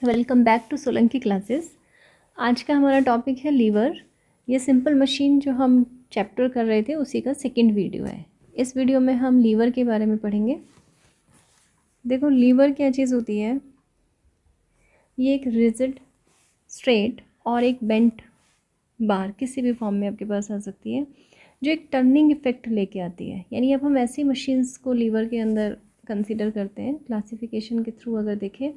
Welcome back to Solanki classes. आज का हमारा टॉपिक है लीवर। ये सिंपल मशीन जो हम चैप्टर कर रहे थे उसी का सेकंड वीडियो है। इस वीडियो में हम लीवर के बारे में पढ़ेंगे। देखो लीवर क्या चीज़ होती है। ये एक रिजिड, स्ट्रेट और एक बेंट बार किसी भी फॉर्म में आपके पास आ सकती है, जो एक टर्निंग इफेक्ट लेके आती है। यानी अब हम ऐसी मशीन्स को लीवर के अंदर कंसीडर करते हैं क्लासिफिकेशन के थ्रू। अगर देखें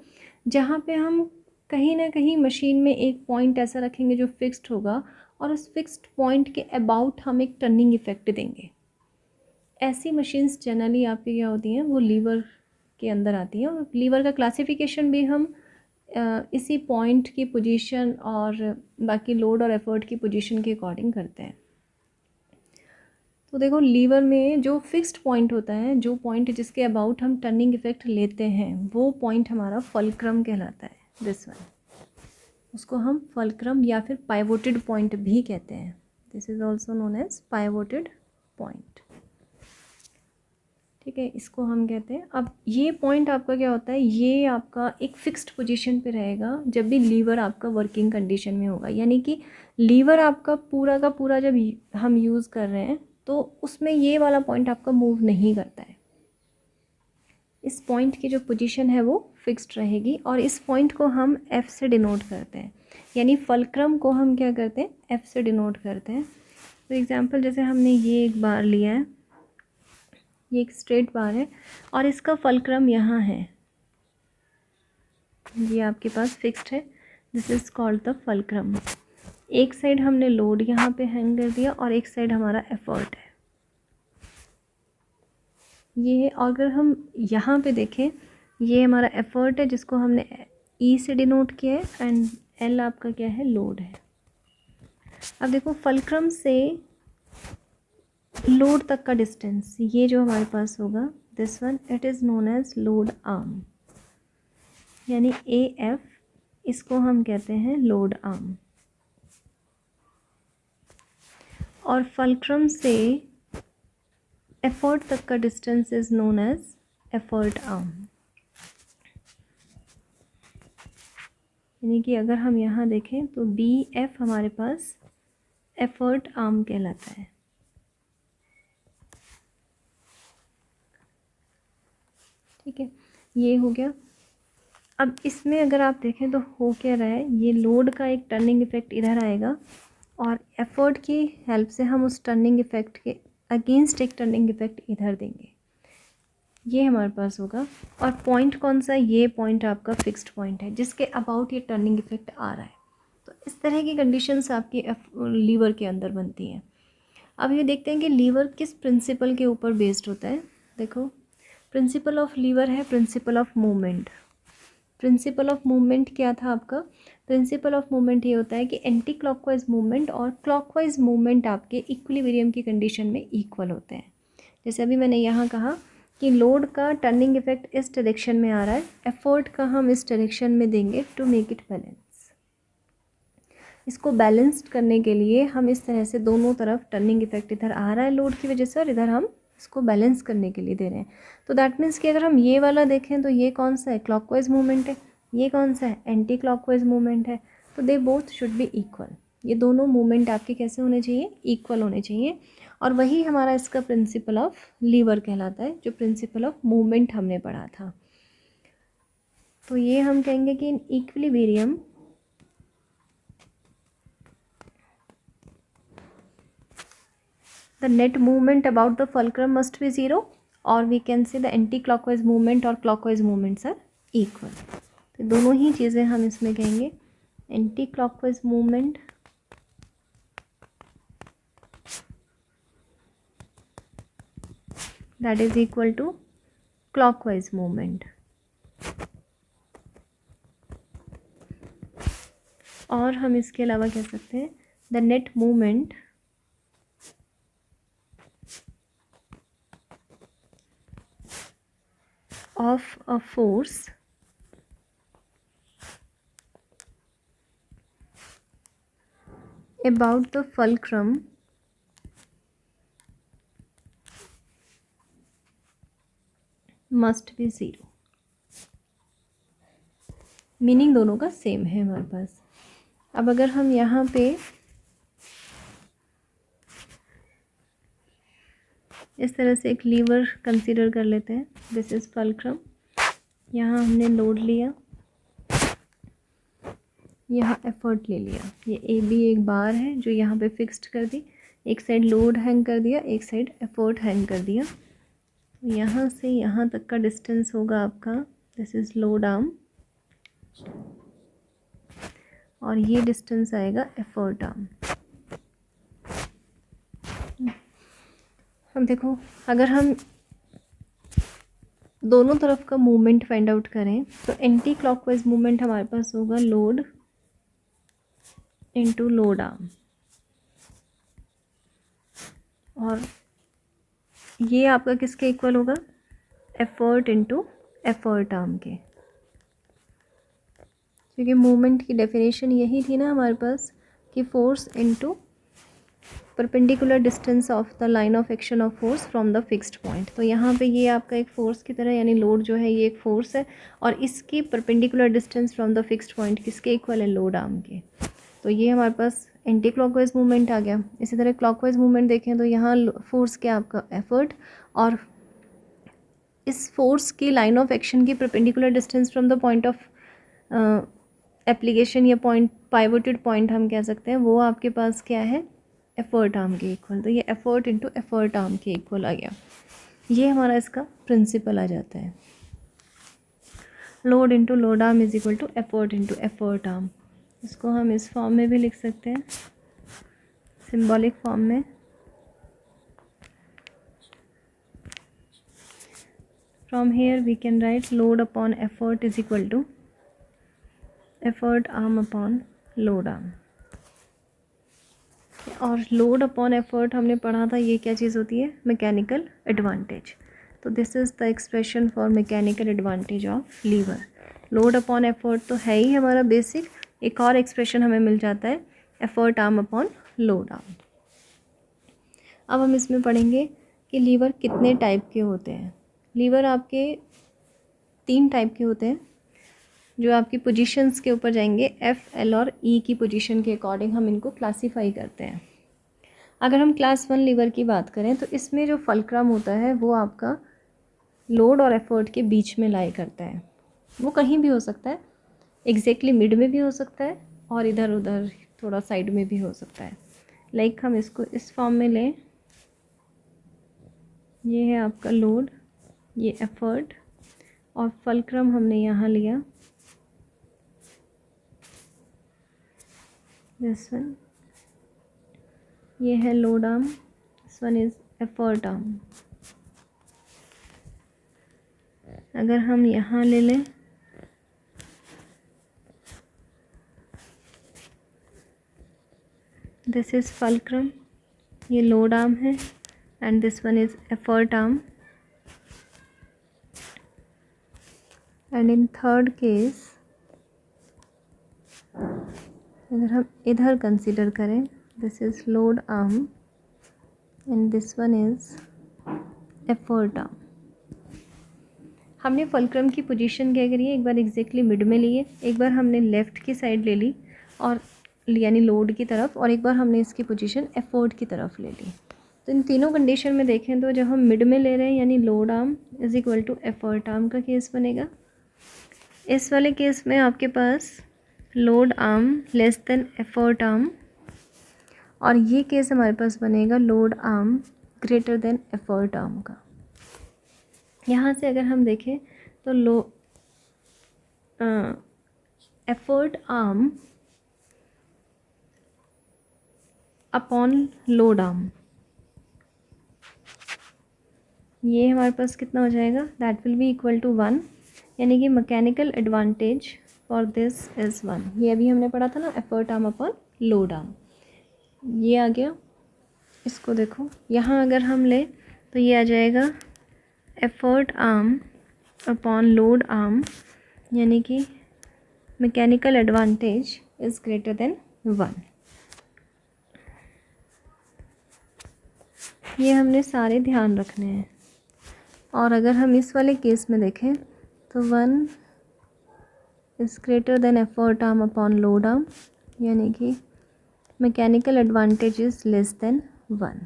जहाँ पे हम कहीं ना कहीं मशीन में एक पॉइंट ऐसा रखेंगे जो फिक्स्ड होगा और उस फिक्स्ड पॉइंट के अबाउट हम एक टर्निंग इफेक्ट देंगे, ऐसी मशीन्स जनरली आपकी क्या होती हैं, वो लीवर के अंदर आती हैं। और लीवर का क्लासिफिकेशन भी हम इसी पॉइंट की पोजीशन और बाकी लोड और एफर्ट की पोजीशन के अकॉर्डिंग करते हैं। तो देखो लीवर में जो फिक्स्ड पॉइंट होता है, जो पॉइंट जिसके अबाउट हम टर्निंग इफेक्ट लेते हैं, वो पॉइंट हमारा फल्क्रम कहलाता है। दिस वन, उसको हम फल्क्रम या फिर पाइवोटेड पॉइंट भी कहते हैं। This is also known as pivoted point. ठीक है, इसको हम कहते हैं। अब ये पॉइंट आपका क्या होता है, ये आपका एक फिक्स्ड पोजीशन पे रहेगा जब भी लीवर आपका वर्किंग कंडीशन में होगा। यानी कि लीवर आपका पूरा का पूरा जब हम यूज़ कर रहे हैं तो उसमें ये वाला पॉइंट आपका मूव नहीं करता है। इस पॉइंट की जो पोजीशन है वो फिक्स्ड रहेगी और इस पॉइंट को हम एफ से डिनोट करते हैं। यानी फल्क्रम को हम क्या करते हैं, एफ से डिनोट करते हैं। फॉर एग्जांपल जैसे हमने ये एक बार लिया है, ये एक स्ट्रेट बार है और इसका फल्क्रम यहाँ है, ये आपके पास फिक्स्ड है। This is called the fulcrum. एक साइड हमने लोड यहाँ पे हैंग कर दिया और एक साइड हमारा एफर्ट है ये। अगर हम यहाँ पे देखें, ये हमारा एफर्ट है जिसको हमने ई से डिनोट किया है एंड एल आपका क्या है, लोड है। अब देखो फल्क्रम से लोड तक का डिस्टेंस, ये जो हमारे पास होगा, this one it is known as load arm, यानी ए एफ, इसको हम कहते हैं लोड आर्म। और फल्क्रम से एफर्ट तक का distance is known as effort arm. यानी कि अगर हम यहाँ देखें तो बी एफ हमारे पास एफर्ट आर्म कहलाता है। ठीक है, ये हो गया। अब इसमें अगर आप देखें तो हो क्या रहा है, ये लोड का एक टर्निंग इफेक्ट इधर आएगा और एफर्ट की हेल्प से हम उस टर्निंग इफेक्ट के अगेंस्ट एक टर्निंग इफेक्ट इधर देंगे, ये हमारे पास होगा। और पॉइंट कौन सा है, ये पॉइंट आपका फिक्स्ड पॉइंट है जिसके अबाउट ये टर्निंग इफेक्ट आ रहा है। तो इस तरह की कंडीशंस आपकी लीवर के अंदर बनती हैं। अब ये देखते हैं कि लीवर किस प्रिंसिपल के ऊपर बेस्ड होता है। देखो प्रिंसिपल ऑफ लीवर है principle of movement. Principle of movement क्या था आपका, प्रिंसिपल ऑफ मूवमेंट ये होता है कि एंटी क्लॉकवाइज मूवमेंट और क्लॉकवाइज मूवमेंट आपके इक्विलिब्रियम की कंडीशन में इक्वल होते हैं। जैसे अभी मैंने यहाँ कहा कि लोड का टर्निंग इफेक्ट इस डायरेक्शन में आ रहा है, एफर्ट का हम इस डायरेक्शन में देंगे टू मेक इट बैलेंस। इसको बैलेंस्ड करने के लिए हम इस तरह से दोनों तरफ टर्निंग इफेक्ट इधर आ रहा है लोड की वजह से और इधर हम इसको बैलेंस करने के लिए दे रहे हैं। तो दैट मीन्स कि अगर हम ये वाला देखें तो ये कौन सा है, क्लॉकवाइज मूवमेंट है, ये कौन सा है, एंटी क्लॉकवाइज मूवमेंट है। तो they both should be equal. ये दोनों मूवमेंट आपके कैसे होने चाहिए, इक्वल होने चाहिए। और वही हमारा इसका प्रिंसिपल ऑफ लीवर कहलाता है, जो प्रिंसिपल ऑफ मूवमेंट हमने पढ़ा था। तो ये हम कहेंगे कि in equilibrium the net movement about the fulcrum must be zero, or we can say the anti-clockwise movement or clockwise movements are equal. तो दोनों ही चीज़ें हम इसमें कहेंगे, anti clockwise movement that is equal to clockwise movement. और हम इसके अलावा कह सकते हैं the net movement of a force about the fulcrum must be zero. Meaning दोनों का सेम है हमारे पास। अब अगर हम यहाँ पे इस तरह से एक लीवर कंसीडर कर लेते हैं, दिस इज़ फल्क्रम, यहाँ हमने लोड लिया, यहाँ एफर्ट ले लिया, ये ए बी एक बार है जो यहाँ पे फिक्स्ड कर दी, एक साइड लोड हैंग कर दिया, एक साइड एफर्ट हैंग कर दिया। यहाँ से यहाँ तक का डिस्टेंस होगा आपका, दिस इज़ लोड आर्म, और ये डिस्टेंस आएगा एफर्ट आर्म। अब देखो, अगर हम दोनों तरफ का मूवमेंट फाइंड आउट करें तो एंटी क्लॉकवाइज मूवमेंट हमारे पास होगा लोड इनटू लोड आर्म, और ये आपका किसके इक्वल होगा, एफर्ट इनटू एफर्ट आर्म के, क्योंकि मूवमेंट की डेफिनेशन यही थी ना हमारे पास कि force into perpendicular distance of the line of action of force from the fixed point. तो यहाँ पे ये आपका एक फोर्स की तरह, यानी लोड जो है ये एक फोर्स है, और इसकी perpendicular distance from the fixed point किसके इक्वल है, लोड आर्म के। तो ये हमारे पास एंटी क्लॉकवाइज मूवमेंट आ गया। इसी तरह क्लॉकवाइज मूवमेंट देखें तो यहाँ फोर्स क्या आपका एफर्ट, और इस फोर्स की लाइन ऑफ एक्शन की perpendicular distance from the point of application या पॉइंट, पाइवोटेड पॉइंट हम कह सकते हैं, वो आपके पास क्या है, एफर्ट आर्म के इक्वल। तो ये एफर्ट इनटू एफर्ट आर्म के इक्वल आ गया। ये हमारा इसका प्रिंसिपल आ जाता है, load into load arm is equal to effort into effort arm. इसको हम इस फॉर्म में भी लिख सकते हैं, सिंबॉलिक फॉर्म में। From here we can write load upon effort is equal to effort arm upon load arm. और लोड अपॉन एफर्ट हमने पढ़ा था, ये क्या चीज़ होती है, मैकेनिकल एडवांटेज। तो this is the expression for mechanical advantage of lever. Load upon effort तो है ही हमारा बेसिक, एक और एक्सप्रेशन हमें मिल जाता है, effort arm upon load arm. अब हम इसमें पढ़ेंगे कि लीवर कितने टाइप के होते हैं। लीवर आपके 3 टाइप के होते हैं, जो आपकी पोजीशंस के ऊपर जाएंगे, एफ, एल और ई की पोजीशन के अकॉर्डिंग हम इनको क्लासीफाई करते हैं। अगर हम क्लास 1 लीवर की बात करें तो इसमें जो फल्क्रम होता है वो आपका लोड और एफर्ट के बीच में लाई करता है। वो कहीं भी हो सकता है, एग्जैक्टली मिड में भी हो सकता है, और इधर उधर थोड़ा साइड में भी हो सकता है। लाइक हम इसको इस फॉर्म में लें, ये है आपका लोड, ये एफर्ट, और फल्क्रम हमने यहाँ लिया, दिस वन, ये है load arm, this one is effort arm. अगर हम यहाँ ले लें, दिस इज फल्क्रम, ये लोड आर्म है, and this one is effort arm. And in third case अगर हम इधर कंसीडर करें, this is load arm and this one is effort arm. हमने फल्क्रम की पोजीशन क्या करी है, एक बार एग्जैक्टली मिड में लिए, एक बार हमने लेफ़्ट की साइड ले ली और यानी लोड की तरफ, और एक बार हमने इसकी पोजीशन एफर्ट की तरफ ले ली। तो इन तीनों कंडीशन में देखें तो जब हम मिड में ले रहे हैं यानी load arm is equal to effort arm का केस बनेगा। इस वाले केस में आपके पास load arm less than effort arm, और ये केस हमारे पास बनेगा load arm greater than effort arm का। यहाँ से अगर हम देखें तो effort arm upon load arm, ये हमारे पास कितना हो जाएगा, that will be equal to 1, यानी कि mechanical advantage for this is 1। ये अभी हमने पढ़ा था ना, effort arm upon load arm, ये आ गया। इसको देखो, यहाँ अगर हम ले तो ये आ जाएगा effort arm upon load arm, यानी कि mechanical advantage is greater than 1। ये हमने सारे ध्यान रखने हैं। और अगर हम इस वाले केस में देखें तो 1 is greater than effort arm upon load arm, यानी कि mechanical advantage is less than 1।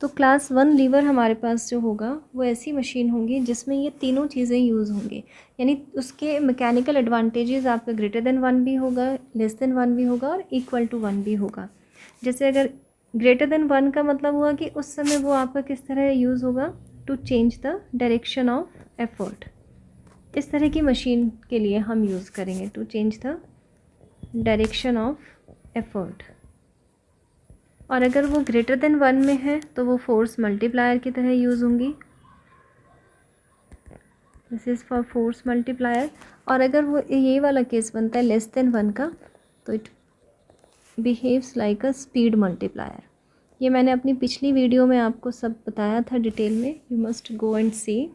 तो क्लास 1 लीवर हमारे पास जो होगा वो ऐसी मशीन होंगी जिसमें ये तीनों चीज़ें यूज़ होंगी, यानी उसके मैकेनिकल एडवांटेजेस आपका ग्रेटर देन 1 भी होगा, लेस देन 1 भी होगा और इक्वल टू 1 भी होगा। जैसे अगर ग्रेटर देन 1 का मतलब हुआ कि उस समय वो आपका किस तरह यूज़ होगा, to change the direction of effort. इस तरह की मशीन के लिए हम यूज़ करेंगे to change the direction of effort. और अगर वो ग्रेटर देन 1 में है तो वो फोर्स मल्टीप्लायर की तरह यूज़ होंगी, this is for force multiplier. और अगर वो ये वाला केस बनता है लेस देन 1 का, तो it behaves like a speed multiplier. ये मैंने अपनी पिछली वीडियो में आपको सब बताया था डिटेल में, यू मस्ट गो एंड सी।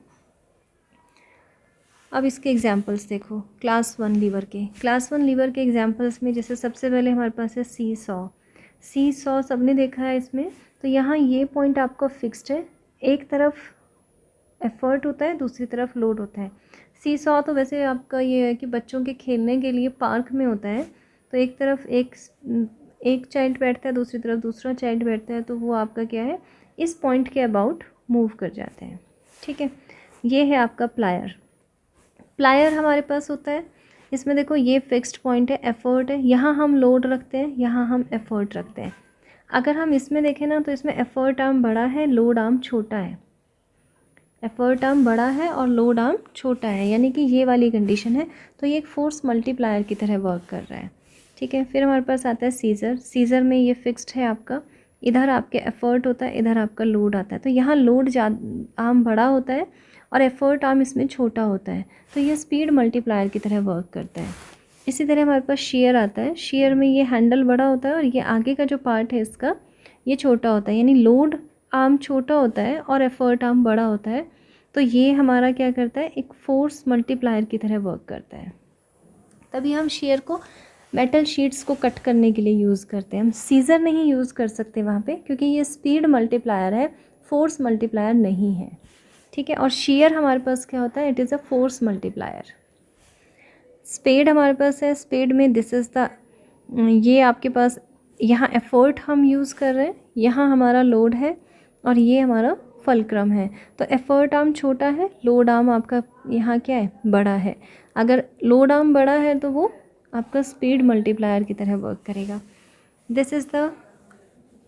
अब इसके एग्जांपल्स देखो क्लास 1 लीवर के। क्लास 1 लीवर के एग्जांपल्स में जैसे सबसे पहले हमारे पास है सी सॉ। सी सॉ सबने देखा है इसमें। तो यहाँ ये पॉइंट आपका फिक्स्ड है, एक तरफ एफर्ट होता है, दूसरी तरफ लोड होता है। सी सॉ तो वैसे आपका ये है कि बच्चों के खेलने के लिए पार्क में होता है, तो एक तरफ एक चाइल्ड बैठता है, दूसरी तरफ दूसरा चाइल्ड बैठता है, तो वो आपका क्या है, इस पॉइंट के अबाउट मूव कर जाते हैं। ठीक है, ये है आपका प्लायर। प्लायर हमारे पास होता है, इसमें देखो ये फिक्स्ड पॉइंट है, एफर्ट है, यहाँ हम लोड रखते हैं, यहाँ हम एफर्ट रखते हैं। अगर हम इसमें देखें ना तो इसमें एफर्ट आर्म बड़ा है, लोड आर्म छोटा है। एफर्ट आर्म बड़ा है और लोड आर्म छोटा है, यानी कि ये वाली कंडीशन है, तो ये एक फोर्स मल्टीप्लायर की तरह वर्क कर रहा है। ठीक है, फिर हमारे पास आता है सीज़र। सीज़र में ये फिक्स्ड है आपका, इधर आपके एफर्ट होता है, इधर आपका लोड आता है। तो यहाँ लोड आर्म बड़ा होता है और एफर्ट आर्म इसमें छोटा होता है, तो ये स्पीड मल्टीप्लायर की तरह वर्क करता है। इसी तरह हमारे पास शेयर आता है। शेयर में ये हैंडल बड़ा होता है और ये आगे का जो पार्ट है इसका ये छोटा होता है, यानी लोड आर्म छोटा होता है और एफर्ट आर्म बड़ा होता है। तो ये हमारा क्या करता है, एक फोर्स मल्टीप्लायर की तरह वर्क करता है। तभी हम शेयर को मेटल शीट्स को कट करने के लिए यूज़ करते हैं। हम सीज़र नहीं यूज़ कर सकते वहाँ पे, क्योंकि ये स्पीड मल्टीप्लायर है, फोर्स मल्टीप्लायर नहीं है। ठीक है, और शेयर हमारे पास क्या होता है, it is a force multiplier. Spade हमारे पास है, स्पेड में दिस इज़ द, ये आपके पास यहाँ एफर्ट हम यूज़ कर रहे हैं, यहाँ हमारा लोड है और ये हमारा फलक्रम है। तो एफर्ट आर्म छोटा है, लोड आर्म आपका यहाँ क्या है, बड़ा है। अगर लोड आर्म बड़ा है तो वो आपका स्पीड मल्टीप्लायर की तरह वर्क करेगा। This is the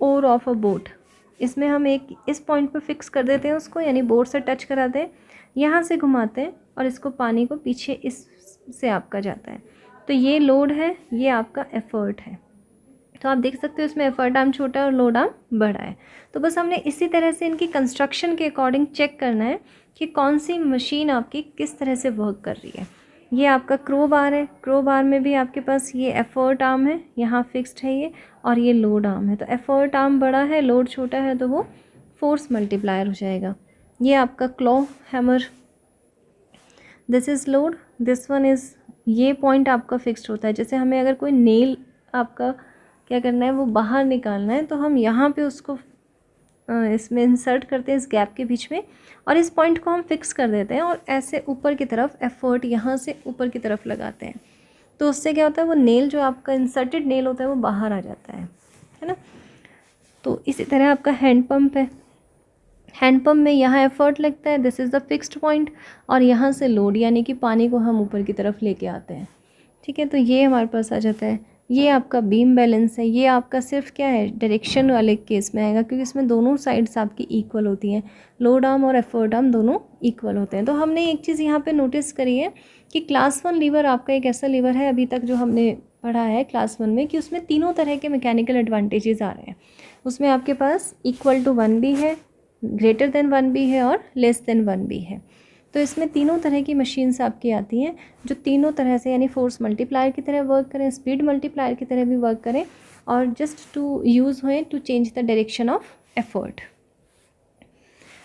oar of a boat. इसमें हम एक इस पॉइंट पर फिक्स कर देते हैं उसको, यानी बोट से टच कराते हैं, यहाँ से घुमाते हैं और इसको पानी को पीछे इस से आपका जाता है। तो ये लोड है, ये आपका एफर्ट है। तो आप देख सकते हो इसमें एफर्ट आर्म छोटा है और लोड आर्म बड़ा है। तो बस हमने इसी तरह से इनकी कंस्ट्रक्शन के अकॉर्डिंग चेक करना है कि कौन सी मशीन आपकी किस तरह से वर्क कर रही है। ये आपका क्रो बार है, क्रो बार में भी आपके पास ये एफर्ट आर्म है, यहाँ फिक्स्ड है ये, और ये लोड आर्म है। तो एफर्ट आर्म बड़ा है, लोड छोटा है, तो वो फोर्स मल्टीप्लायर हो जाएगा। ये आपका claw hammer, this is load, this one is, ये पॉइंट आपका फिक्स्ड होता है। जैसे हमें अगर कोई नेल आपका क्या करना है, वो बाहर निकालना है, तो हम यहाँ पे उसको इसमें इंसर्ट करते हैं इस गैप के बीच में, और इस पॉइंट को हम फिक्स कर देते हैं और ऐसे ऊपर की तरफ एफर्ट यहाँ से ऊपर की तरफ लगाते हैं। तो उससे क्या होता है, वो नेल जो आपका इंसर्टेड नेल होता है वो बाहर आ जाता है ना। तो इसी तरह आपका हैंड पंप है। हैंड पंप में यहाँ एफर्ट लगता है, this is the fixed point, और यहाँ से लोड, यानी कि पानी को हम ऊपर की तरफ लेके आते हैं। ठीक है, तो ये हमारे पास आ जाता है। ये आपका बीम बैलेंस है। ये आपका सिर्फ क्या है, डायरेक्शन वाले केस में आएगा, क्योंकि इसमें दोनों साइड्स आपकी इक्वल होती हैं, लोड आर्म और एफर्ट आर्म दोनों इक्वल होते हैं। तो हमने एक चीज़ यहाँ पे नोटिस करी है कि क्लास 1 लीवर आपका एक ऐसा लीवर है अभी तक जो हमने पढ़ा है क्लास 1 में, कि उसमें तीनों तरह के मैकेनिकल एडवांटेजेस आ रहे हैं। उसमें आपके पास इक्वल टू 1 भी है, ग्रेटर देन 1 भी है और लेस देन 1 भी है। तो इसमें तीनों तरह की मशीन्स आपकी आती हैं जो तीनों तरह से, यानी फोर्स मल्टीप्लायर की तरह वर्क करें, स्पीड मल्टीप्लायर की तरह भी वर्क करें, और जस्ट टू यूज़ हुए to change the direction of effort.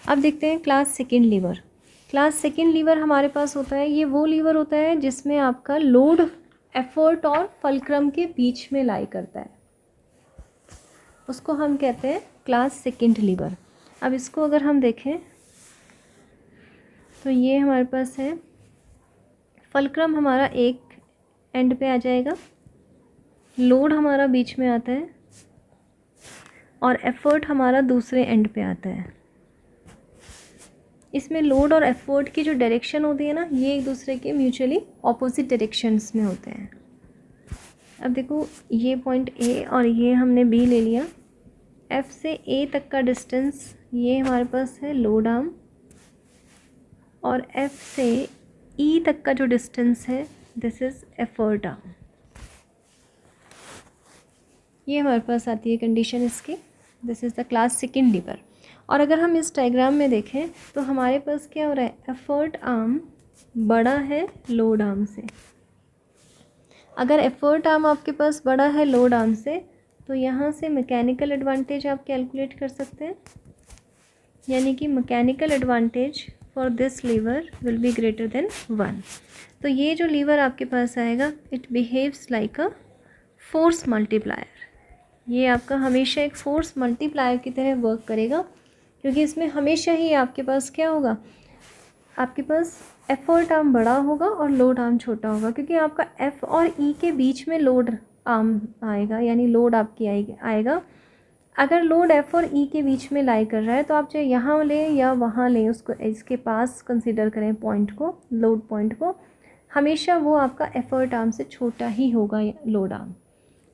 अब देखते हैं class second lever. Class second lever हमारे पास होता है, ये वो लीवर होता है जिसमें आपका लोड एफर्ट और फलक्रम के बीच में लाई करता है, उसको हम कहते हैं क्लास सेकेंड लीवर। अब इसको अगर हम देखें तो ये हमारे पास है फलक्रम हमारा एक एंड पे आ जाएगा, लोड हमारा बीच में आता है और एफर्ट हमारा दूसरे एंड पे आता है। इसमें लोड और एफर्ट की जो डायरेक्शन होती है ना, ये एक दूसरे के म्यूचुअली ऑपोजिट डायरेक्शंस में होते हैं। अब देखो ये पॉइंट ए और ये हमने बी ले लिया। एफ से ए तक का डिस्टेंस ये हमारे पास है लोड आर्म, और एफ से ई तक का जो डिस्टेंस है दिस इज़ एफर्ट आर्म। ये हमारे पास आती है कंडीशन इसकी, this is the class second lever. और अगर हम इस डायग्राम में देखें तो हमारे पास क्या हो रहा है, एफर्ट आर्म बड़ा है लोड आर्म से। अगर एफर्ट आर्म आपके पास बड़ा है लोड आर्म से तो यहाँ से मैकेनिकल एडवांटेज आप कैलकुलेट कर सकते हैं, यानी कि mechanical advantage for this lever will be greater than 1। तो ये जो लीवर आपके पास आएगा it behaves like a force multiplier. ये आपका हमेशा एक फोर्स मल्टीप्लायर की तरह वर्क करेगा, क्योंकि इसमें हमेशा ही आपके पास क्या होगा, आपके पास एफर्ट आर्म बड़ा होगा और लोड आर्म छोटा होगा, क्योंकि आपका एफ और ई के बीच में लोड आर्म आएगा, यानी लोड आपकी आएगा। अगर लोड एफ और ई के बीच में लाई कर रहा है तो आप चाहे यहाँ लें या वहाँ लें, उसको इसके पास कंसिडर करें पॉइंट को, लोड पॉइंट को, हमेशा वो आपका एफर्ट आर्म से छोटा ही होगा लोड आर्म।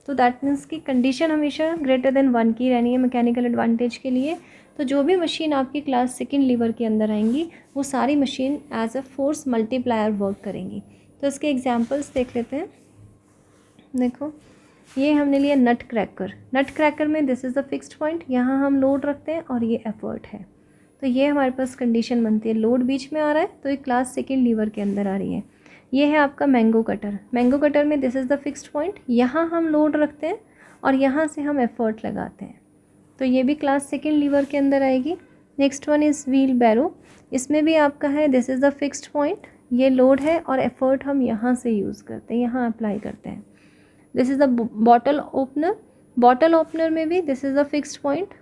तो दैट मीन्स की कंडीशन हमेशा ग्रेटर देन 1 की रहनी है मैकेनिकल एडवांटेज के लिए। तो जो भी मशीन आपकी क्लास सेकेंड लीवर के अंदर आएंगी वो सारी machine as a force multiplier work करेंगी। तो इसके एग्जांपल्स देख लेते हैं। देखो ये हमने लिया नट क्रैकर। नट क्रैकर में this is the fixed point, यहाँ हम लोड रखते हैं और ये एफर्ट है। तो ये हमारे पास कंडीशन बनती है, लोड बीच में आ रहा है तो ये क्लास सेकेंड लीवर के अंदर आ रही है। ये है आपका मैंगो कटर। मैंगो कटर में this is the fixed point, यहाँ हम लोड रखते हैं और यहाँ से हम एफर्ट लगाते हैं, तो ये भी क्लास सेकेंड लीवर के अंदर आएगी। नेक्स्ट वन इज़ व्हील बैरो। इसमें भी आपका है this is the fixed point, ये लोड है और एफर्ट हम यहाँ से यूज़ करते हैं, यहाँ अप्लाई करते हैं। This is the bottle opener. Bottle opener में भी this is the fixed point,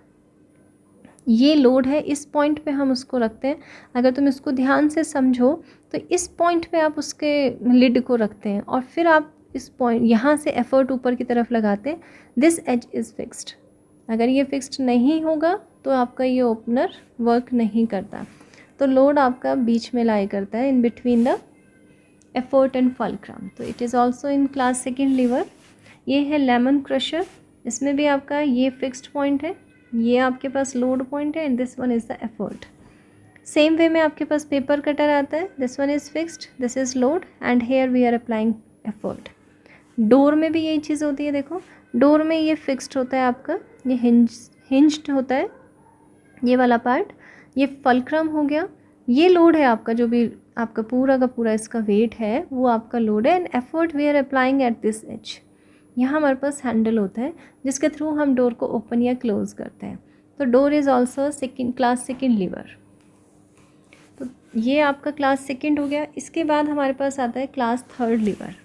ये लोड है, इस पॉइंट पे हम उसको रखते हैं। अगर तुम इसको ध्यान से समझो तो इस पॉइंट पे आप उसके लिड को रखते हैं और फिर आप इस पॉइंट यहाँ से एफर्ट ऊपर की तरफ लगाते हैं। This edge is fixed. अगर ये फिक्स्ड नहीं होगा तो आपका ये ओपनर वर्क नहीं करता। तो लोड आपका बीच में लाई करता है, in between the effort and fulcrum. तो it is also in class second lever. ये है लेमन क्रशर। इसमें भी आपका ये फिक्स्ड पॉइंट है, ये आपके पास लोड पॉइंट है and this one is the effort. Same way में आपके पास पेपर कटर आता है, this one is fixed, this is load and here we are applying effort. Door में भी यही चीज़ होती है। देखो डोर में ये फिक्स्ड होता है आपका, ये हिंज्ड होता है ये वाला पार्ट, ये फलक्रम हो गया, ये लोड है आपका, जो भी आपका पूरा का पूरा इसका वेट है वो आपका लोड है। And effort we are applying at this edge. यहाँ हमारे पास हैंडल होता है जिसके थ्रू हम डोर को ओपन या क्लोज करते हैं। तो door is also second class second lever. तो ये आपका क्लास सेकेंड हो गया। इसके बाद हमारे पास आता है class third lever.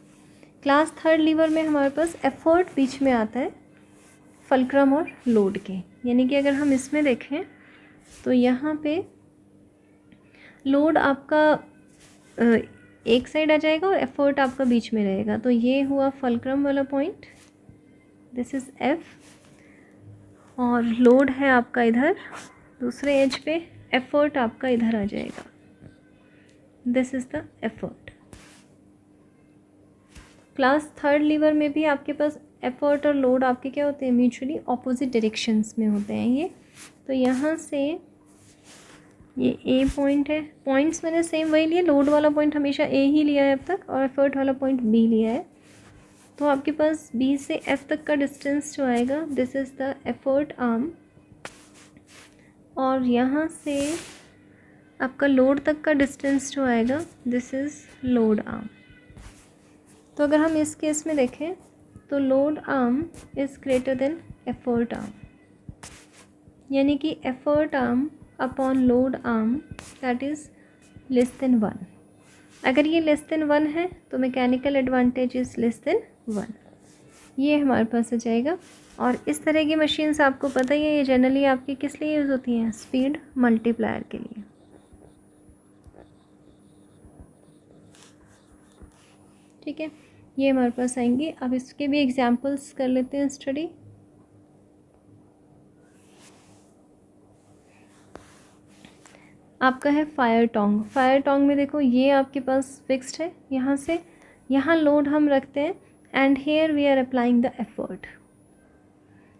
Class third lever में हमारे पास एफर्ट बीच में आता है फलक्रम और लोड के, यानी कि अगर हम इसमें देखें तो यहाँ पे लोड आपका एक साइड आ जाएगा और एफर्ट आपका बीच में रहेगा। तो ये हुआ फलक्रम वाला पॉइंट, दिस इज़ एफ, और लोड है आपका इधर दूसरे एज पे, एफर्ट आपका इधर आ जाएगा, this is the effort. Class third lever में भी आपके पास एफर्ट और लोड आपके क्या होते हैं, म्यूचुअली ऑपोजिट डायरेक्शंस में होते हैं ये। तो यहाँ से ये ए पॉइंट है, पॉइंट्स मैंने सेम वही लिए, लोड वाला पॉइंट हमेशा ए ही लिया है अब तक और एफर्ट वाला पॉइंट बी लिया है। तो आपके पास बी से एफ तक का डिस्टेंस जो आएगा this is the effort arm, और यहाँ से आपका लोड तक का डिस्टेंस जो आएगा दिस इज़ लोड आर्म। तो अगर हम इस केस में देखें तो load arm is greater than effort arm, यानी कि effort arm upon load arm that is less than 1। अगर ये लेस देन 1 है तो mechanical advantage is less than 1, ये हमारे पास आ जाएगा। और इस तरह की मशीन्स आपको पता ही है ये जनरली आपकी किस लिए यूज़ होती हैं, स्पीड मल्टीप्लायर के लिए। ठीक है, ये हमारे पास आएंगे। अब इसके भी एग्जांपल्स कर लेते हैं स्टडी। आपका है फायर टोंग। फायर टोंग में देखो ये आपके पास फिक्स्ड है, यहाँ से यहाँ लोड हम रखते हैं and here we are applying the effort.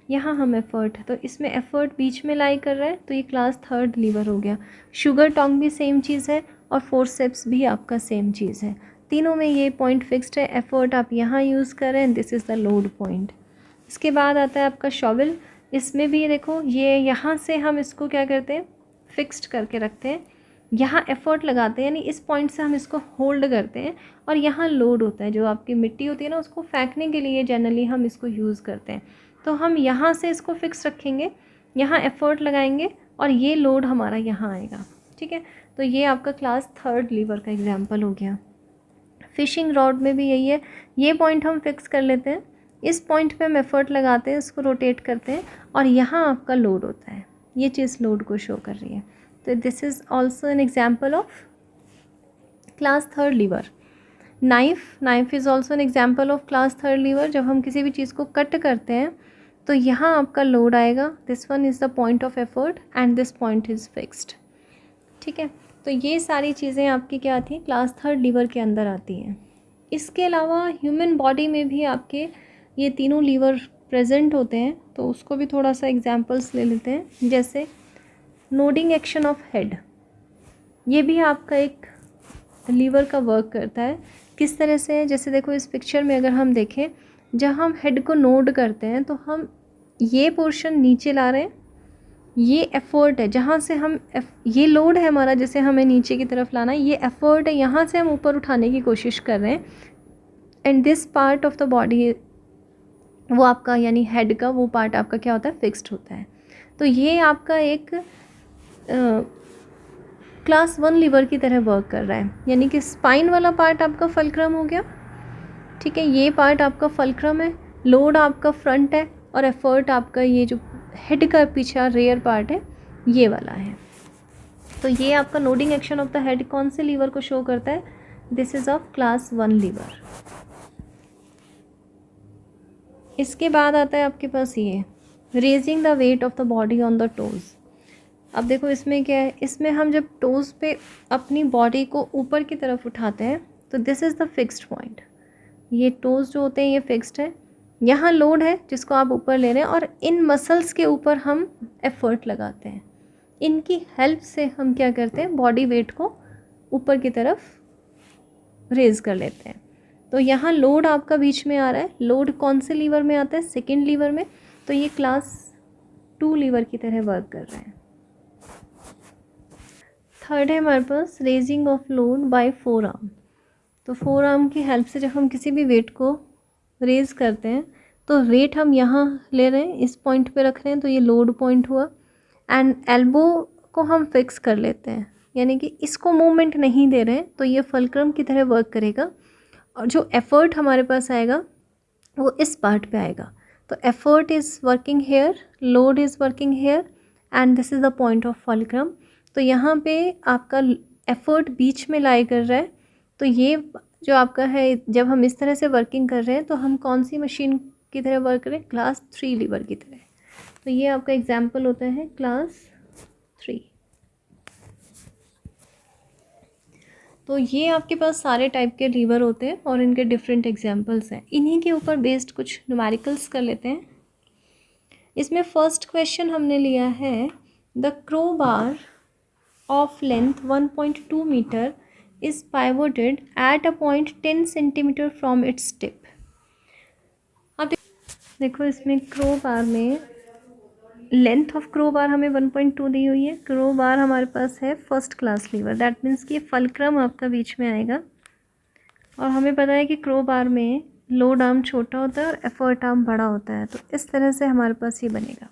यहाँ हम एफर्ट है तो इसमें एफर्ट बीच में लाई कर रहा है, तो ये क्लास थर्ड लीवर हो गया। शुगर टोंग भी सेम चीज़ है और फोर्सेप्स भी आपका सेम चीज़ है। तीनों में ये पॉइंट फिक्स्ड है, एफर्ट आप यहाँ यूज़ करें, this is the load point. इसके बाद आता है आपका शॉवल। इसमें भी देखो ये यहाँ से हम इसको क्या करते हैं, फिक्स्ड करके रखते हैं, यहाँ एफर्ट लगाते हैं, यानी इस पॉइंट से हम इसको होल्ड करते हैं और यहाँ लोड होता है, जो आपकी मिट्टी होती है ना उसको फेंकने के लिए जनरली हम इसको यूज़ करते हैं। तो हम यहाँ से इसको फिक्स रखेंगे, यहाँ एफर्ट लगाएंगे और ये लोड हमारा यहाँ आएगा। ठीक है, तो ये आपका क्लास थर्ड लीवर का एग्जाम्पल हो गया। फिशिंग रॉड में भी यही है, ये पॉइंट हम फिक्स कर लेते हैं, इस पॉइंट पे हम एफर्ट लगाते हैं, इसको रोटेट करते हैं और यहाँ आपका लोड होता है, ये चीज़ लोड को शो कर रही है। तो this is also an example of class third lever. Knife is also an example of class third lever. जब हम किसी भी चीज़ को कट करते हैं तो यहाँ आपका लोड आएगा, this one is the point of effort and this point is fixed. ठीक है, तो ये सारी चीज़ें आपकी क्या थी, क्लास थर्ड लीवर के अंदर आती हैं। इसके अलावा ह्यूमन बॉडी में भी आपके ये तीनों लीवर प्रेजेंट होते हैं, तो उसको भी थोड़ा सा एग्जांपल्स ले लेते हैं। जैसे नोडिंग एक्शन ऑफ हेड, ये भी आपका एक लीवर का वर्क करता है। किस तरह से, जैसे देखो इस पिक्चर में अगर हम देखें, जब हम हेड को नोड करते हैं तो हम ये पोर्शन नीचे ला रहे हैं, ये एफर्ट है, जहाँ से हम ये लोड है हमारा, जैसे हमें नीचे की तरफ लाना है, ये एफर्ट है, यहाँ से हम ऊपर उठाने की कोशिश कर रहे हैं। And this part of the body, वो आपका यानी हेड का वो पार्ट आपका क्या होता है, फिक्स्ड होता है। तो ये आपका एक क्लास वन लीवर की तरह वर्क कर रहा है, यानी कि स्पाइन वाला पार्ट आपका फल्क्रम हो गया। ठीक है, ये पार्ट आपका फल्क्रम है, लोड आपका फ्रंट है और एफर्ट आपका ये जो हेड का पीछा रेयर पार्ट है ये वाला है। तो ये आपका nodding action of the head कौन से लीवर को शो करता है, this is of class one liver. इसके बाद आता है आपके पास ये raising the weight of the body on the toes. अब देखो इसमें क्या है, इसमें हम जब टोज़ पे अपनी बॉडी को ऊपर की तरफ उठाते हैं तो this is the fixed point. ये टोज़ जो होते हैं ये फिक्स्ड है, यहाँ लोड है जिसको आप ऊपर ले रहे हैं और इन मसल्स के ऊपर हम एफर्ट लगाते हैं, इनकी हेल्प से हम क्या करते हैं, बॉडी वेट को ऊपर की तरफ रेज कर लेते हैं। तो यहाँ लोड आपका बीच में आ रहा है, लोड कौन से लीवर में आता है, सेकेंड लीवर में, तो ये क्लास टू लीवर की तरह वर्क कर रहा है। थर्ड है हमारे पास raising of load by forearm. तो फोर आर्म की हेल्प से जब हम किसी भी वेट को रेज करते हैं तो वेट हम यहाँ ले रहे हैं, इस पॉइंट पे रख रहे हैं, तो ये लोड पॉइंट हुआ। एंड एल्बो को हम फिक्स कर लेते हैं, यानी कि इसको मूवमेंट नहीं दे रहे हैं, तो ये फल्क्रम की तरह वर्क करेगा और जो एफर्ट हमारे पास आएगा वो इस पार्ट पे आएगा। तो effort is working here, load is working here and this is the point of fulcrum. तो यहाँ पे आपका एफर्ट बीच में लाई कर रहा है। तो ये जो आपका है, जब हम इस तरह से वर्किंग कर रहे हैं तो हम कौन सी मशीन की तरह वर्क करें, क्लास थ्री लीवर की तरह। तो ये आपका एग्जाम्पल होता है क्लास थ्री। तो ये आपके पास सारे टाइप के लीवर होते हैं और इनके डिफरेंट एग्जाम्पल्स हैं। इन्हीं के ऊपर बेस्ड कुछ न्यूमेरिकल्स कर लेते हैं। इसमें फर्स्ट क्वेश्चन हमने लिया है, the crowbar of length 1.2 metre is pivoted at a point 10 centimetre from its tip. अब देखो इसमें क्रो बार में लेंथ ऑफ क्रो बार हमें 1.2 दी हुई है। क्रो बार हमारे पास है first class lever, that means कि फल्क्रम आपका बीच में आएगा और हमें पता है कि क्रो बार में लोड आर्म छोटा होता है और एफर्ट आर्म बड़ा होता है। तो इस तरह से हमारे पास ये बनेगा।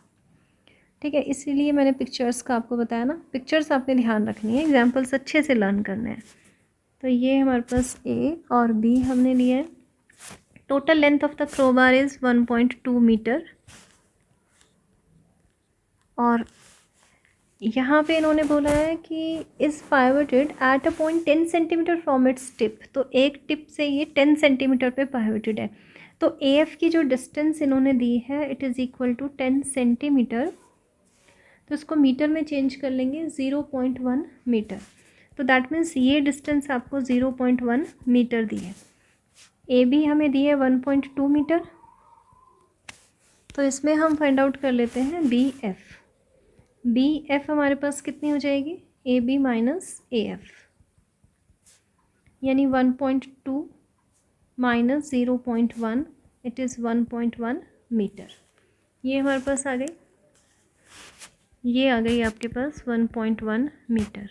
ठीक है, इसीलिए मैंने पिक्चर्स का आपको बताया ना, पिक्चर्स आपने ध्यान रखनी है, एग्जाम्पल्स अच्छे से लर्न करने हैं। तो ये हमारे पास ए और बी हमने लिया है। Total length of the crowbar is 1.2 metre और यहाँ पे इन्होंने बोला है कि is pivoted at a point 10 centimetre from its tip, तो एक टिप से ये 10 सेंटीमीटर पे पाइवटेड है। तो ए एफ की जो डिस्टेंस इन्होंने दी है it is equal to 10 centimetre, तो इसको मीटर में चेंज कर लेंगे 0.1 मीटर। तो दैट मीन्स ये डिस्टेंस आपको 0.1 मीटर दी है। ए बी हमें दी है 1.2 मीटर, तो इसमें हम फाइंड आउट कर लेते हैं बी एफ। बी एफ हमारे पास कितनी हो जाएगी, A B minus A F, यानी 1.2 माइनस 0.1 इट इज़ 1.1 मीटर। ये हमारे पास आ गई, ये आ गई आपके पास 1.1 मीटर।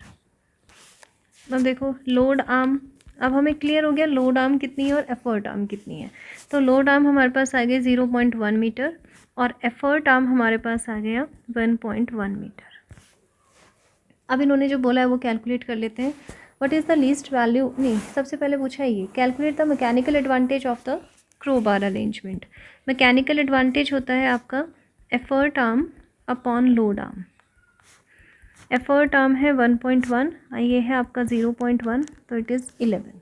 अब देखो लोड आर्म, अब हमें क्लियर हो गया लोड आर्म कितनी है और एफर्ट आर्म कितनी है। तो लोड आर्म हमारे पास आ गई 0.1 मीटर और एफर्ट आर्म हमारे पास आ गया 1.1 मीटर। अब इन्होंने जो बोला है वो कैलकुलेट कर लेते हैं। What is the least value, नहीं सबसे पहले पूछा है ये calculate the mechanical advantage of the crowbar arrangement. Mechanical advantage होता है आपका effort arm upon load arm. Effort arm है 1.1, ये है आपका 0.1, तो इट इज़ 11,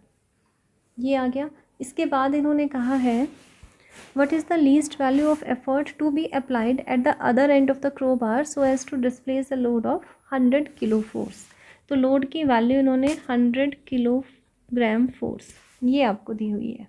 ये आ गया। इसके बाद इन्होंने कहा है what is the least value of effort to be applied at the other end of the crowbar so as to displace the load of 100 kilo force. तो लोड की वैल्यू इन्होंने 100 किलोग्राम फोर्स ये आपको दी हुई है।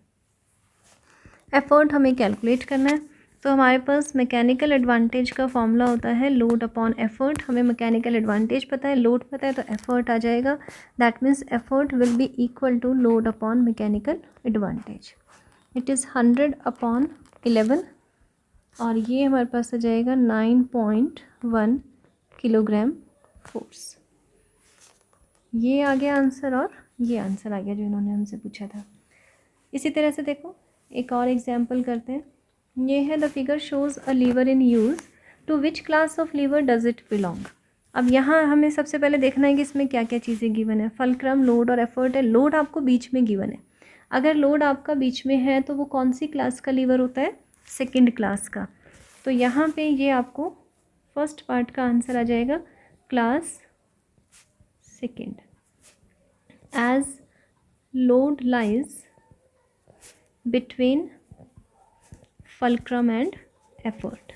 एफर्ट हमें कैलकुलेट करना है, तो हमारे पास मैकेनिकल एडवांटेज का फॉर्मूला होता है लोड अपॉन एफर्ट। हमें मैकेनिकल एडवांटेज पता है, लोड पता है, तो एफर्ट आ जाएगा। That means effort will be equal to load upon mechanical advantage. It is 100 upon 11 और ये हमारे पास आ जाएगा 9.1 किलोग्राम फोर्स। ये आ गया आंसर और ये आंसर आ गया जो इन्होंने हमसे पूछा था। इसी तरह से देखो एक और एग्जाम्पल करते हैं। ये है the figure shows a lever in use, to which class of lever does it belong. अब यहाँ हमें सबसे पहले देखना है कि इसमें क्या क्या चीज़ें गिवन है। फलक्रम, लोड और एफर्ट है। लोड आपको बीच में गिवन है, अगर लोड आपका बीच में है तो वो कौन सी क्लास का लीवर होता है, सेकंड क्लास का। तो यहाँ पे ये आपको फर्स्ट पार्ट का आंसर आ जाएगा class second, as load lies between fulcrum and effort.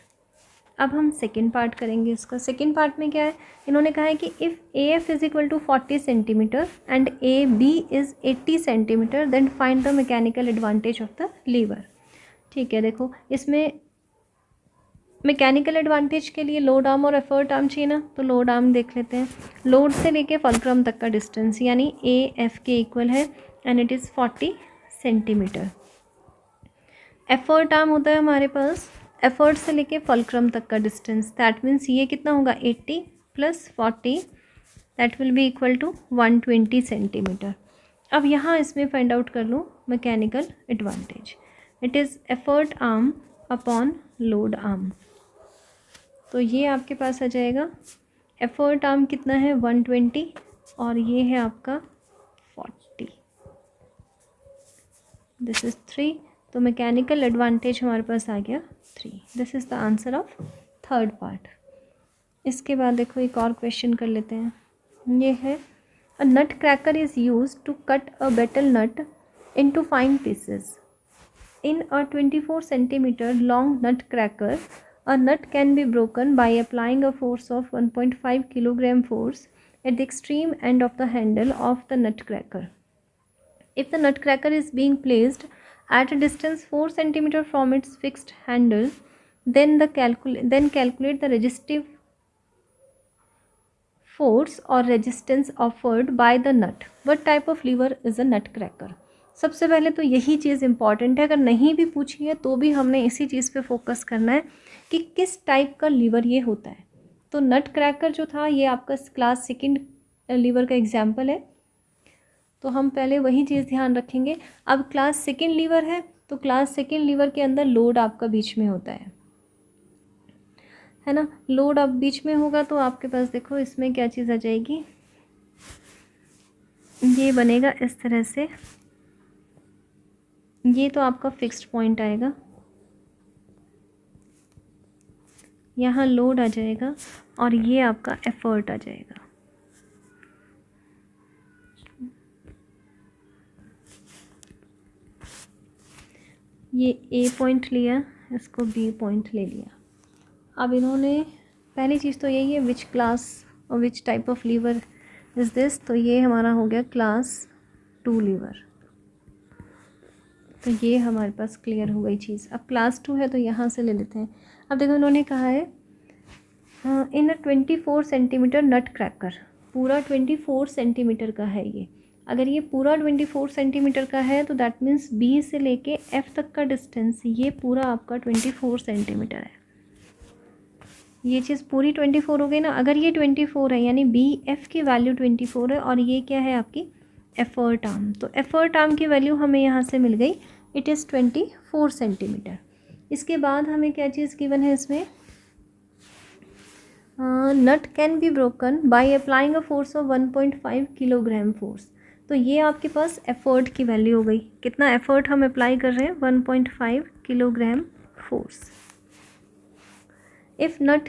अब हम सेकेंड पार्ट करेंगे इसका। सेकेंड पार्ट में क्या है, इन्होंने कहा है कि if A F is equal to 40 centimetre and A B is 80 centimetre then find the mechanical advantage of the lever. ठीक है, देखो इसमें मैकेनिकल एडवांटेज के लिए लोड आर्म और एफर्ट आर्म चाहिए ना, तो लोड आर्म देख लेते हैं। लोड से लेके फलक्रम तक का डिस्टेंस यानी ए एफ के इक्वल है and it is 40 centimetre. Effort arm होता है हमारे पास एफर्ट से लेके फलक्रम तक का डिस्टेंस, दैट मीन्स ये कितना होगा 80 plus 40 that will be equal to 120 centimetre. अब यहाँ इसमें फाइंड आउट कर लो mechanical advantage. It is effort arm upon load arm, तो ये आपके पास आ जाएगा एफर्ट आर्म कितना है 120 और ये है आपका 40, दिस इज़ 3, तो मैकेनिकल एडवांटेज हमारे पास आ गया 3। This is the answer of third part. इसके बाद देखो एक और क्वेश्चन कर लेते हैं। ये है a nut cracker is use to cut a betel nut into fine pieces. In a 24 centimetre long nut cracker a nut can be broken by applying a force of 1.5 kilogram force at the extreme end of the handle of the nutcracker. If the nutcracker is being placed at a distance 4 cm from its fixed handle, then calculate the resistive force or resistance offered by the nut. What type of lever is a nutcracker? सबसे पहले तो यही चीज़ important है, अगर नहीं भी पूछी है तो भी हमने इसी चीज़ पे फोकस करना है कि किस टाइप का लीवर ये होता है। तो नट क्रैकर जो था ये आपका क्लास सेकंड लीवर का एग्जाम्पल है, तो हम पहले वही चीज़ ध्यान रखेंगे। अब क्लास सेकंड लीवर है तो क्लास सेकंड लीवर के अंदर लोड आपका बीच में होता है ना। लोड अब बीच में होगा तो आपके पास देखो इसमें क्या चीज़ आ जाएगी, ये बनेगा इस तरह से, ये तो आपका फिक्स्ड पॉइंट आएगा। यहाँ लोड आ जाएगा और ये आपका एफर्ट आ जाएगा। ये ए पॉइंट लिया, इसको बी पॉइंट ले लिया। अब इन्होंने पहली चीज़ तो यही है विच क्लास और which type of lever is this, तो ये हमारा हो गया क्लास 2 लीवर। तो ये हमारे पास क्लियर हो गई चीज़। अब क्लास 2 है तो यहाँ से ले लेते हैं। अब देखो इन्होंने कहा है इन 24 सेंटीमीटर नट क्रैकर, पूरा 24 सेंटीमीटर का है ये। अगर ये पूरा 24 सेंटीमीटर का है तो दैट मीन्स बी से लेके एफ तक का डिस्टेंस ये पूरा आपका 24 सेंटीमीटर है। ये चीज़ पूरी 24 हो गई ना। अगर ये 24 है यानी बी एफ की वैल्यू 24 है और ये क्या है आपकी एफर्ट आर्म, तो एफर्ट आर्म की वैल्यू हमें यहाँ से मिल गई, इट इज़ 24 सेंटीमीटर। इसके बाद हमें क्या चीज़ गिवन है इसमें, nut can be broken by applying a force of 1.5 kilogram force. तो ये आपके पास एफर्ट की वैल्यू हो गई, कितना एफर्ट हम अप्लाई कर रहे हैं 1.5 kilogram force. If nut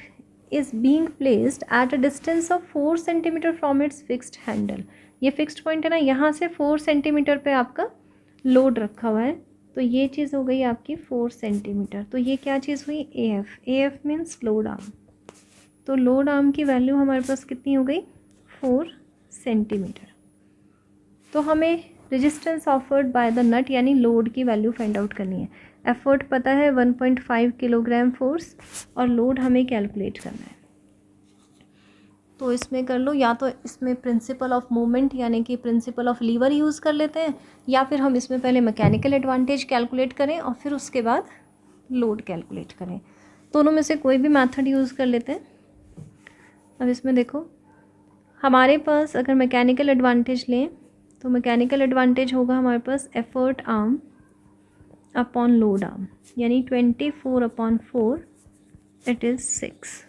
is being placed at a distance of 4 centimetre from its fixed handle, ये फिक्स्ड पॉइंट है ना, यहाँ से 4 सेंटीमीटर पे आपका लोड रखा हुआ है, तो ये चीज़ हो गई आपकी 4 सेंटीमीटर। तो ये क्या चीज़ हुई A F means load arm. तो लोड आर्म की वैल्यू हमारे पास कितनी हो गई 4 सेंटीमीटर। तो हमें रेजिस्टेंस ऑफर्ड बाय द नट यानी लोड की वैल्यू फाइंड आउट करनी है। एफर्ट पता है 1.5 किलोग्राम फोर्स और लोड हमें कैलकुलेट करना है। तो इसमें कर लो, या तो इसमें प्रिंसिपल ऑफ मूवमेंट यानी कि प्रिंसिपल ऑफ लीवर यूज़ कर लेते हैं, या फिर हम इसमें पहले मैकेनिकल एडवांटेज कैलकुलेट करें और फिर उसके बाद लोड कैलकुलेट करें। दोनों में से कोई भी मेथड यूज़ कर लेते हैं। अब इसमें देखो हमारे पास अगर मैकेनिकल एडवांटेज लें तो मैकेनिकल एडवांटेज होगा हमारे पास effort arm upon load arm, यानी 24/4 इट इज़ 6।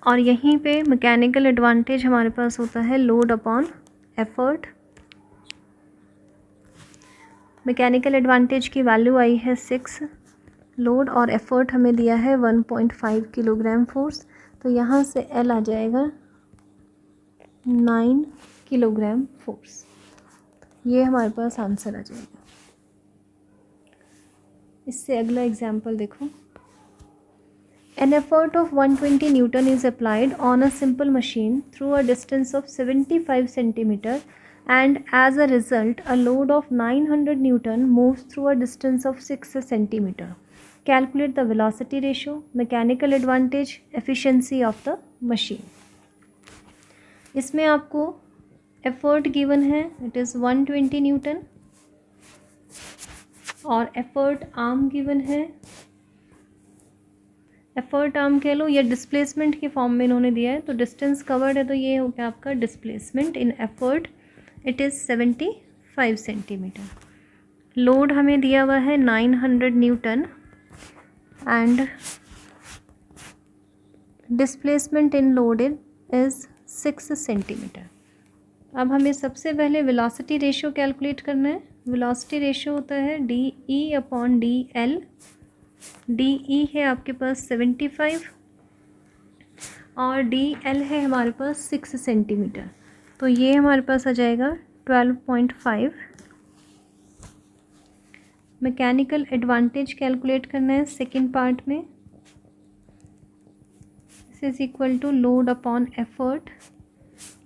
और यहीं पे मैकेनिकल एडवांटेज हमारे पास होता है load upon effort. Mechanical advantage की वैल्यू आई है 6, लोड और एफर्ट हमें दिया है 1.5 किलोग्राम फोर्स, तो यहाँ से एल आ जाएगा 9 किलोग्राम फोर्स। ये हमारे पास आंसर आ जाएगा। इससे अगला एग्जाम्पल देखो, An effort of 120 Newton is applied on a simple machine through a distance of 75 centimeter, and as a result a load of 900 Newton moves through a distance of 6 centimeter. Calculate the velocity ratio, mechanical advantage, efficiency of the machine. इसमें आपको effort given है it is 120 Newton और effort arm given है, effort arm कह लो या displacement के form में इन्होंने दिया है, तो डिस्टेंस कवर्ड है तो ये हो गया आपका displacement in effort, it is 75 centimetre. Load हमें दिया हुआ है 900 Newton and displacement in loaded is 6 centimetre. अब हमें सबसे पहले वेलोसिटी रेशियो कैलकुलेट करना है। वेलोसिटी रेशियो होता है DE/DL। DE है आपके पास 75 और DL है हमारे पास 6 सेंटीमीटर, तो ये हमारे पास आ जाएगा 12.5। मैकेनिकल एडवांटेज कैलकुलेट करना है सेकंड पार्ट में, this is equal to load upon effort.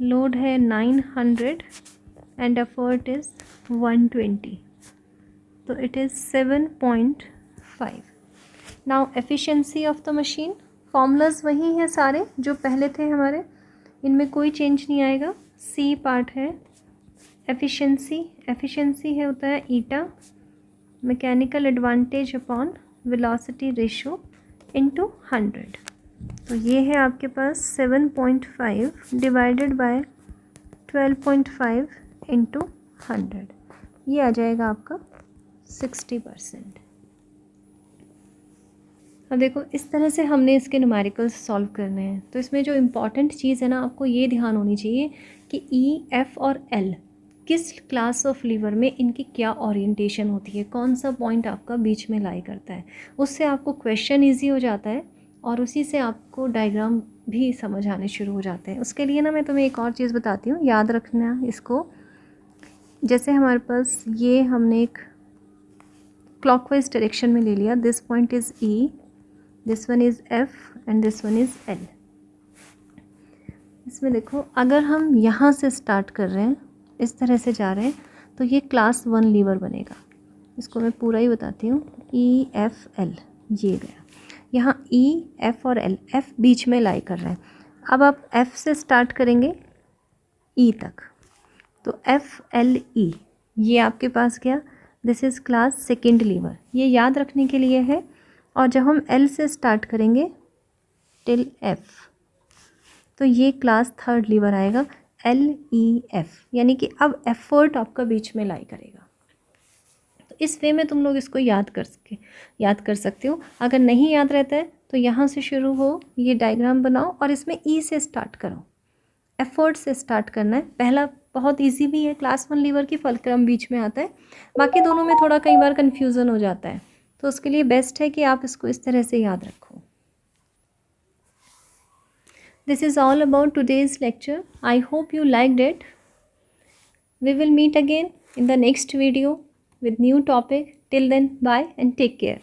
Load है 900 एंड एफर्ट इज़ 120, तो it is 7.5। Now efficiency of the machine, formulas वही हैं सारे जो पहले थे हमारे, इनमें कोई चेंज नहीं आएगा। सी पार्ट है एफिशिएंसी, एफिशिएंसी है होता है eta, mechanical advantage upon velocity ratio into 100। तो ये है आपके पास 7.5 डिवाइडेड बाय 12.5 इंटू 100, ये आ जाएगा आपका 60%। अब देखो इस तरह से हमने इसके न्यूमेरिकल्स सॉल्व करने हैं। तो इसमें जो इम्पॉर्टेंट चीज़ है ना, आपको ये ध्यान होनी चाहिए कि ई, एफ और एल किस क्लास ऑफ लीवर में इनकी क्या ओरिएंटेशन होती है, कौन सा पॉइंट आपका बीच में लाई करता है, उससे आपको क्वेश्चन ईजी हो जाता है और उसी से आपको डायग्राम भी समझ आने शुरू हो जाते हैं। उसके लिए ना मैं तुम्हें एक और चीज़ बताती हूँ, याद रखना इसको। जैसे हमारे पास ये हमने एक क्लॉकवाइज डायरेक्शन में ले लिया, this point is E, this one is F and this one is L. इसमें देखो, अगर हम यहाँ से स्टार्ट कर रहे हैं, इस तरह से जा रहे हैं, तो ये क्लास 1 लीवर बनेगा। इसको मैं पूरा ही बताती हूँ, ई एफ एल, ये गया। यहाँ ई एफ और एल, एफ बीच में लाई कर रहे हैं। अब आप एफ से स्टार्ट करेंगे ई तक, तो एफ एल ई, ये आपके पास गया। दिस इज़ क्लास 2 लीवर, ये याद रखने के लिए है। और जब हम एल से स्टार्ट करेंगे टिल एफ, तो ये क्लास 3 लीवर आएगा, एल ई एफ, यानी कि अब एफर्ट आपका बीच में लाई करेगा। तो इस वे में तुम लोग इसको याद कर सकते हो। अगर नहीं याद रहता है तो यहाँ से शुरू हो, ये डायग्राम बनाओ और इसमें ई से स्टार्ट करो, एफर्ट से स्टार्ट करना है। पहला बहुत इजी भी है, क्लास 1 लीवर की फलक्रम बीच में आता है, बाकी दोनों में थोड़ा कई बार कन्फ्यूज़न हो जाता है, तो उसके लिए बेस्ट है कि आप इसको इस तरह से याद रखो। This is all about today's lecture. I hope you liked it. We will meet again in the next video with new topic. Till then, bye and take care.